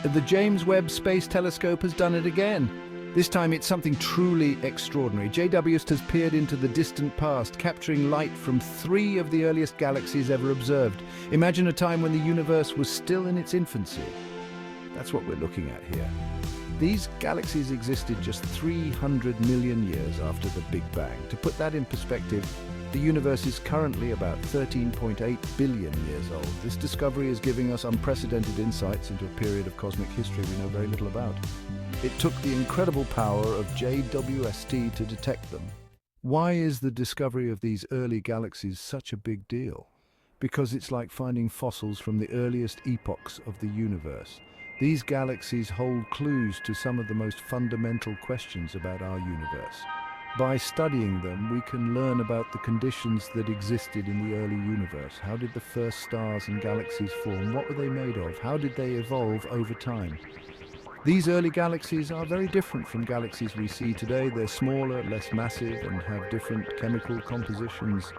The James Webb Space Telescope has done it again. This time it's something truly extraordinary. JWST has peered into the distant past, capturing light from 3 of the earliest galaxies ever observed. Imagine a time when the universe was still in its infancy. That's what we're looking at here. These galaxies existed just 300 million years after the Big Bang. To put that in perspective, the universe is currently about 13.8 billion years old. This discovery is giving us unprecedented insights into a period of cosmic history we know very little about. It took the incredible power of JWST to detect them. Why is the discovery of these early galaxies such a big deal? Because it's like finding fossils from the earliest epochs of the universe. These galaxies hold clues to some of the most fundamental questions about our universe. By studying them, we can learn about the conditions that existed in the early universe. How did the first stars and galaxies form? What were they made of? How did they evolve over time? These early galaxies are very different from galaxies we see today. They're smaller, less massive, and have different chemical compositions.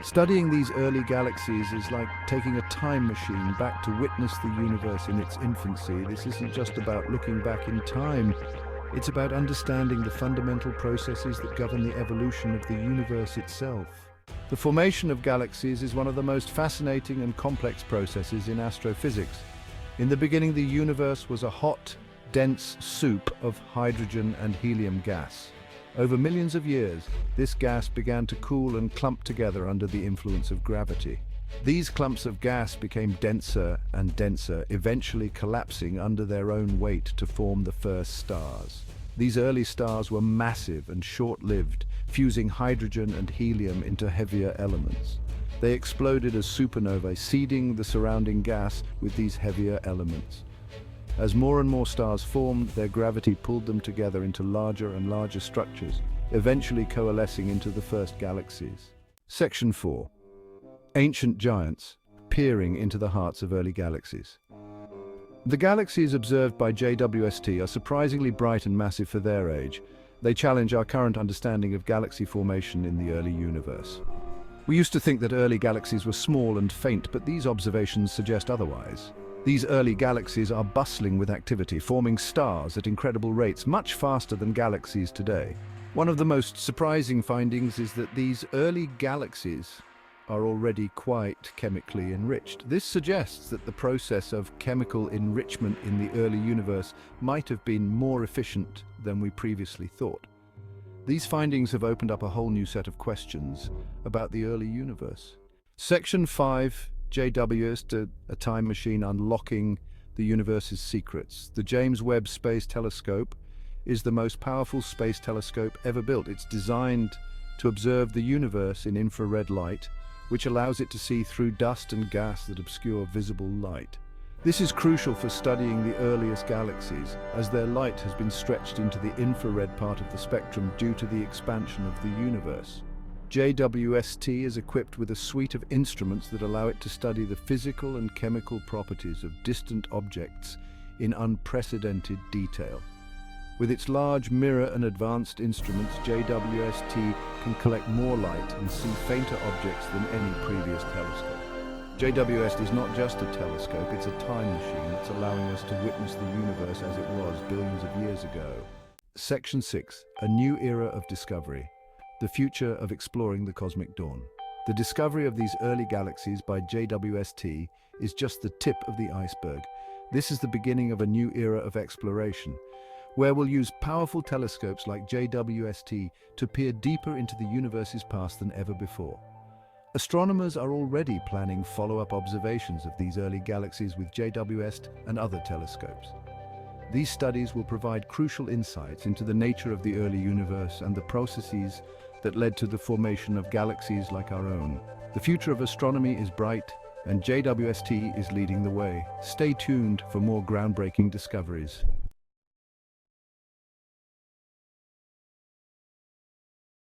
Studying these early galaxies is like taking a time machine back to witness the universe in its infancy. This isn't just about looking back in time. It's about understanding the fundamental processes that govern the evolution of the universe itself. The formation of galaxies is one of the most fascinating and complex processes in astrophysics. In the beginning, the universe was a hot, dense soup of hydrogen and helium gas. Over millions of years, this gas began to cool and clump together under the influence of gravity. These clumps of gas became denser and denser, eventually collapsing under their own weight to form the first stars. These early stars were massive and short-lived, fusing hydrogen and helium into heavier elements. They exploded as supernovae, seeding the surrounding gas with these heavier elements. As more and more stars formed, their gravity pulled them together into larger and larger structures, eventually coalescing into the first galaxies. Section 4. Ancient giants peering into the hearts of early galaxies. The galaxies observed by JWST are surprisingly bright and massive for their age. They challenge our current understanding of galaxy formation in the early universe. We used to think that early galaxies were small and faint, but these observations suggest otherwise. These early galaxies are bustling with activity, forming stars at incredible rates, much faster than galaxies today. One of the most surprising findings is that these early galaxies are already quite chemically enriched. This suggests that the process of chemical enrichment in the early universe might have been more efficient than we previously thought. These findings have opened up a whole new set of questions about the early universe. Section 5, JWST, a time machine unlocking the universe's secrets. The James Webb Space Telescope is the most powerful space telescope ever built. It's designed to observe the universe in infrared light, which allows it to see through dust and gas that obscure visible light. This is crucial for studying the earliest galaxies, as their light has been stretched into the infrared part of the spectrum due to the expansion of the universe. JWST is equipped with a suite of instruments that allow it to study the physical and chemical properties of distant objects in unprecedented detail. With its large mirror and advanced instruments, JWST can collect more light and see fainter objects than any previous telescope. JWST is not just a telescope, it's a time machine that's allowing us to witness the universe as it was billions of years ago. Section 6. A new era of discovery. The future of exploring the cosmic dawn. The discovery of these early galaxies by JWST is just the tip of the iceberg. This is the beginning of a new era of exploration, where we'll use powerful telescopes like JWST to peer deeper into the universe's past than ever before. Astronomers are already planning follow-up observations of these early galaxies with JWST and other telescopes. These studies will provide crucial insights into the nature of the early universe and the processes that led to the formation of galaxies like our own. The future of astronomy is bright, and JWST is leading the way. Stay tuned for more groundbreaking discoveries.